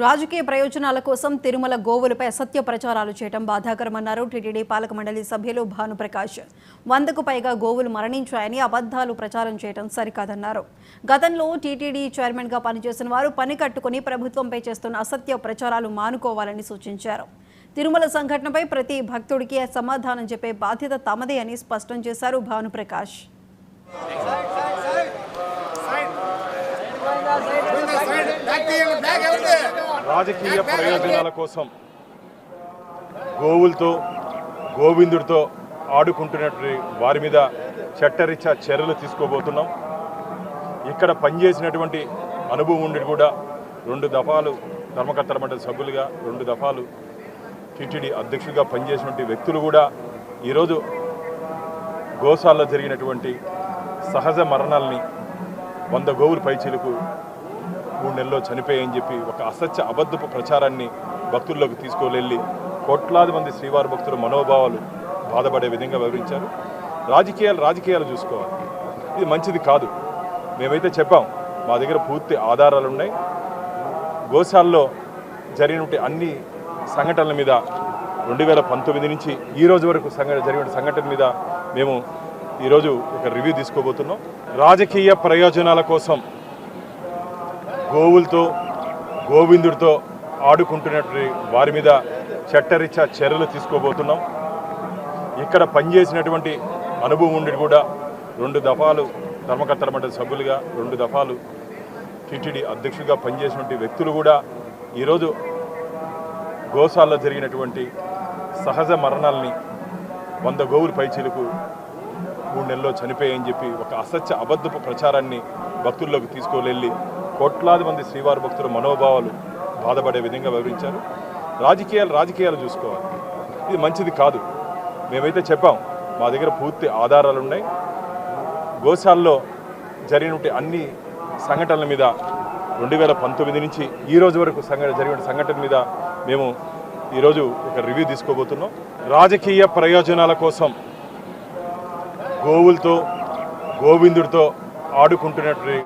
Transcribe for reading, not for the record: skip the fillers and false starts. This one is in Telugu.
రాజకీయ ప్రయోజనాల కోసం తిరుమల గోవులపై అసత్య ప్రచారాలు చేయడం బాధాకరమన్నారు టీటీడీ పాలక మండలి సభ్యులు భానుప్రకాష్. 100కు పైగా గోవులు మరణించాయని అబద్ధాలు ప్రచారం చేయడం సరికాదన్నారు. గతంలో టీటీడీ చైర్మన్గా పనిచేసిన వారు పని కట్టుకుని ప్రభుత్వంపై చేస్తున్న అసత్య ప్రచారాలు మానుకోవాలని సూచించారు. తిరుమల సంఘటనపై ప్రతి భక్తుడికి సమాధానం చెప్పే బాధ్యత తమదే అని స్పష్టం చేశారు భానుప్రకాష్. రాజకీయ ప్రయోజనాల కోసం గోవులతో గోవిందుడితో ఆడుకుంటున్నటువంటి వారి మీద చట్టరీత్యా చర్యలు తీసుకోబోతున్నాం. ఇక్కడ పనిచేసినటువంటి అనుభవం ఉండి కూడా 2 దఫాలు ధర్మకర్తల మండలి సభ్యులుగా 2 దఫాలు టీటీడీ అధ్యక్షుడిగా పనిచేసినటువంటి వ్యక్తులు కూడా ఈరోజు గోశాలలో జరిగినటువంటి సహజ మరణాలని 100 గోవుల పైచీలకు 3 నెలల్లో చనిపోయాయని చెప్పి ఒక అసత్య అబద్ధపు ప్రచారాన్ని భక్తుల్లోకి తీసుకువెళ్ళి కోట్లాది మంది శ్రీవారి భక్తుల మనోభావాలు బాధపడే విధంగా వివరించారు. రాజకీయాలు చూసుకోవాలి, ఇది మంచిది కాదు. మేమైతే చెప్పాం, మా దగ్గర పూర్తి ఆధారాలు ఉన్నాయి. గోశాలలో జరిగినటువంటి అన్ని సంఘటనల మీద 2019 నుంచి ఈ రోజు వరకు జరిగిన సంఘటన మీద మేము ఈరోజు ఒక రివ్యూ తీసుకోబోతున్నాం. రాజకీయ ప్రయోజనాల కోసం గోవులతో గోవిందుడితో ఆడుకుంటున్నటువంటి వారి మీద చట్టరీత్యా చర్యలు తీసుకోబోతున్నాం. ఇక్కడ పనిచేసినటువంటి అనుభవం ఉండి కూడా 2 దఫాలు ధర్మకర్తల మండలి సభ్యులుగా 2 దఫాలు టీటీడీ అధ్యక్షుడిగా పనిచేసినటువంటి వ్యక్తులు కూడా ఈరోజు గోశాలలో జరిగినటువంటి సహజ మరణాలని 100 గోవుల పైచీలకు 3 నెలల్లో చనిపోయాయని చెప్పి ఒక అసత్య అబద్ధపు ప్రచారాన్ని భక్తుల్లోకి తీసుకువెళ్ళి కోట్లాది మంది శ్రీవారి భక్తుల మనోభావాలు బాధపడే విధంగా వివరించారు. రాజకీయాలు చూసుకోవాలి, ఇది మంచిది కాదు. మేమైతే చెప్పాం, మా దగ్గర పూర్తి ఆధారాలు ఉన్నాయి. గోశాలలో జరిగినటువంటి అన్ని సంఘటనల మీద 2019 నుంచి ఈ రోజు వరకు జరిగిన సంఘటన మీద మేము ఈరోజు ఒక రివ్యూ తీసుకోబోతున్నాం. రాజకీయ ప్రయోజనాల కోసం గోవులతో గోవిందుడితో ఆడుకుంటున్నటువంటి